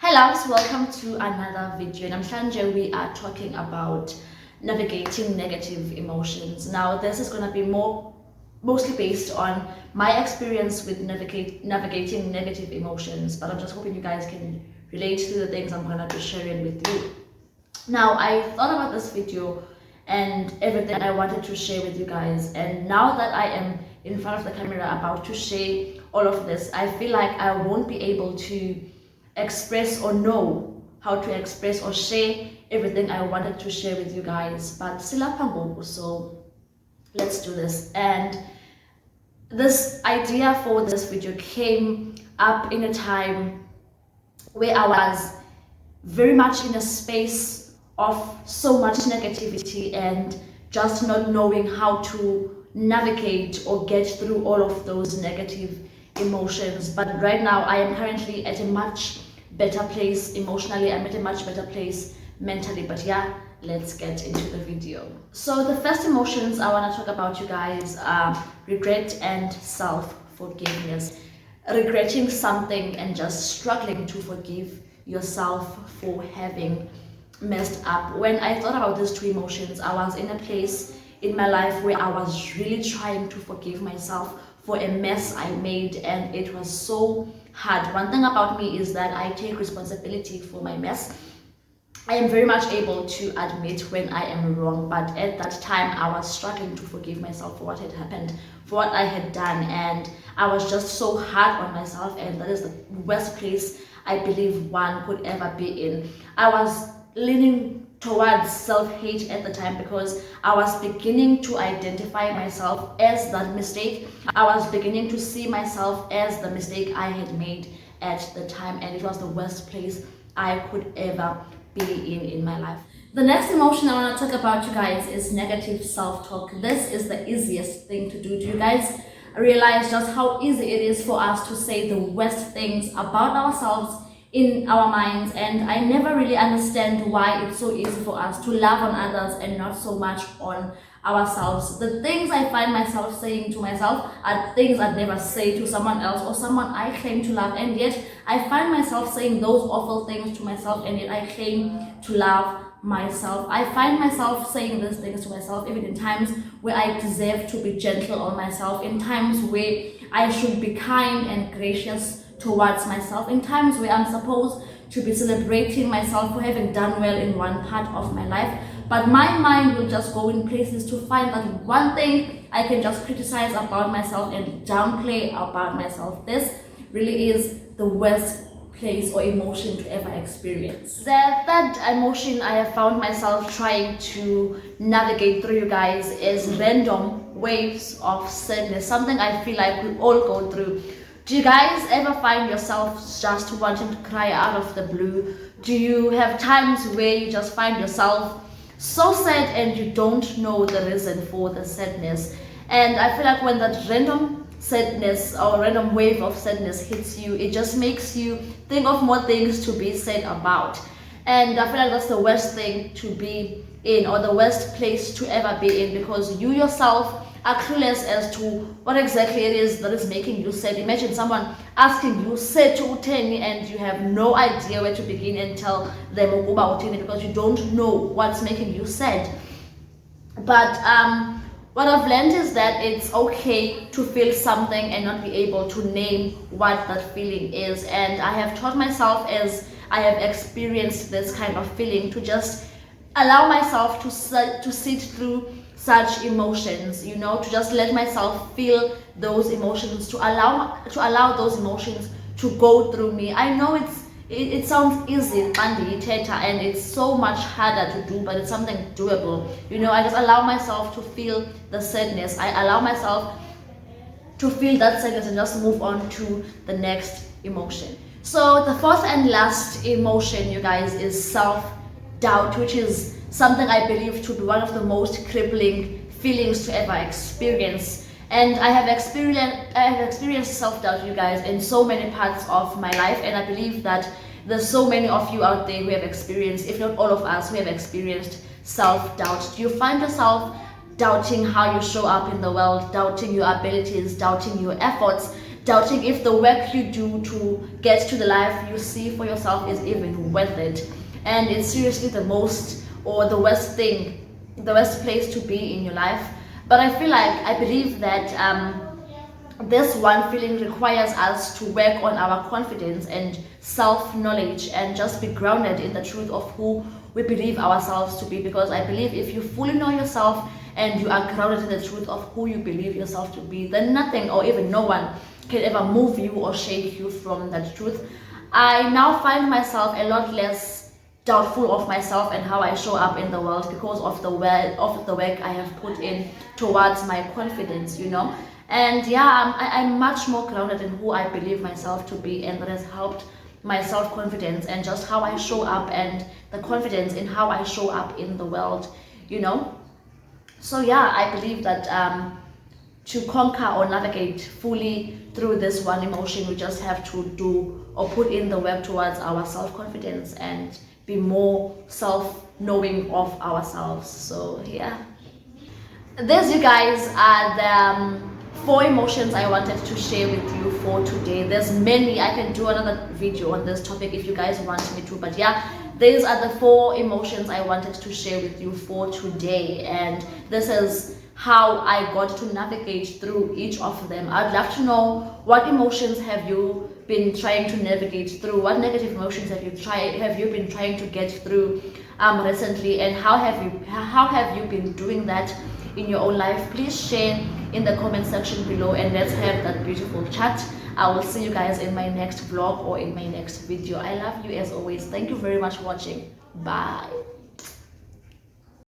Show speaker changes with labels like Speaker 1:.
Speaker 1: Hi loves, welcome to another video. And Namhlanje we are talking about navigating negative emotions. Now this is going to be mostly based on my experience with navigating negative emotions, but I'm just hoping you guys can relate to the things I'm going to be sharing with you. Now I thought about this video and everything I wanted to share with you guys, and now that I am in front of the camera about to share all of this, I feel like I won't be able to express or know how to express or share everything I wanted to share with you guys, but silapha ngoku, so let's do this. And this idea for this video came up in a time where I was very much in a space of so much negativity and just not knowing how to navigate or get through all of those negative emotions. But right now I am currently at a much better place emotionally. I'm at a much better place mentally. But yeah, let's get into the video. So the first emotions I want to talk about, you guys, are regret and self-forgiveness. Regretting something and just struggling to forgive yourself for having messed up. When I thought about these two emotions, I was in a place in my life where I was really trying to forgive myself for a mess I made, and it was so hard. One thing about me is that I take responsibility for my mess. I am very much able to admit when I am wrong, but at that time I was struggling to forgive myself for what had happened, for what I had done, and I was just so hard on myself, and that is the worst place I believe one could ever be in. I was leaning towards self-hate at the time because I was beginning to identify myself as that mistake. I was beginning to see myself as the mistake I had made at the time, and it was the worst place I could ever be in my life. The next emotion I want to talk about, you guys, is negative self-talk. This is the easiest thing to do. Do you guys realize just how easy it is for us to say the worst things about ourselves in our minds? And I never really understand why it's so easy for us to love on others and not so much on ourselves. The things I find myself saying to myself are things I'd never say to someone else or someone I claim to love, and yet I find myself saying those awful things to myself, and yet I claim to love myself. I find myself saying these things to myself even in times where I deserve to be gentle on myself, in times where I should be kind and gracious towards myself, in times where I'm supposed to be celebrating myself for having done well in one part of my life. But my mind will just go in places to find that one thing I can just criticize about myself and downplay about myself. This really is the worst place or emotion to ever experience. The third emotion I have found myself trying to navigate through, you guys, is random waves of sadness. Something I feel like we all go through. Do you guys ever find yourself just wanting to cry out of the blue? Do you have times where you just find yourself so sad and you don't know the reason for the sadness? And I feel like when that random sadness or random wave of sadness hits you, it just makes you think of more things to be sad about. And I feel like that's the worst thing to be in, or the worst place to ever be in, because you yourself are clueless as to what exactly it is that is making you sad. Imagine someone asking you, Sethu, and you have no idea where to begin and tell them about it because you don't know what's making you sad. But what I've learned is that it's okay to feel something and not be able to name what that feeling is. And I have taught myself, as I have experienced this kind of feeling, to just allow myself to sit through such emotions, you know, to just let myself feel those emotions, to allow those emotions to go through me. I know it sounds easy, and it's so much harder to do, but it's something doable. You know, I just allow myself to feel the sadness. I allow myself to feel that sadness and just move on to the next emotion. So the fourth and last emotion, you guys, is self-doubt, which is something I believe to be one of the most crippling feelings to ever experience. And I have experienced self-doubt, you guys, in so many parts of my life, and I believe that there's so many of you out there who have experienced, if not all of us, who have experienced self-doubt. Do you find yourself doubting how you show up in the world, doubting your abilities, doubting your efforts, doubting if the work you do to get to the life you see for yourself is even worth it. And it's seriously the most or the worst thing, the worst place to be in your life. But I feel like, I believe that this one feeling requires us to work on our confidence and self-knowledge and just be grounded in the truth of who we believe ourselves to be. Because I believe if you fully know yourself and you are grounded in the truth of who you believe yourself to be, then nothing or even no one can ever move you or shake you from that truth. I now find myself a lot less doubtful of myself and how I show up in the world because of the work I have put in towards my confidence, you know. And yeah, I'm much more grounded in who I believe myself to be, and that has helped my self-confidence and just how I show up and the confidence in how I show up in the world, you know. So yeah, I believe that to conquer or navigate fully through this one emotion, we just have to do or put in the work towards our self-confidence and be more self-knowing of ourselves. So yeah, these, you guys, are the 4 emotions I wanted to share with you for today. There's many. I can do another video on this topic if you guys want me to, but yeah, these are the 4 emotions I wanted to share with you for today, and this is how I got to navigate through each of them. I'd love to know, what emotions have you been trying to navigate through? What negative emotions have you been trying to get through recently, and how have you been doing that in your own life? Please share in the comment section below and let's have that beautiful chat. I will see you guys in my next vlog or in my next video. I love you as always. Thank you very much for watching. Bye.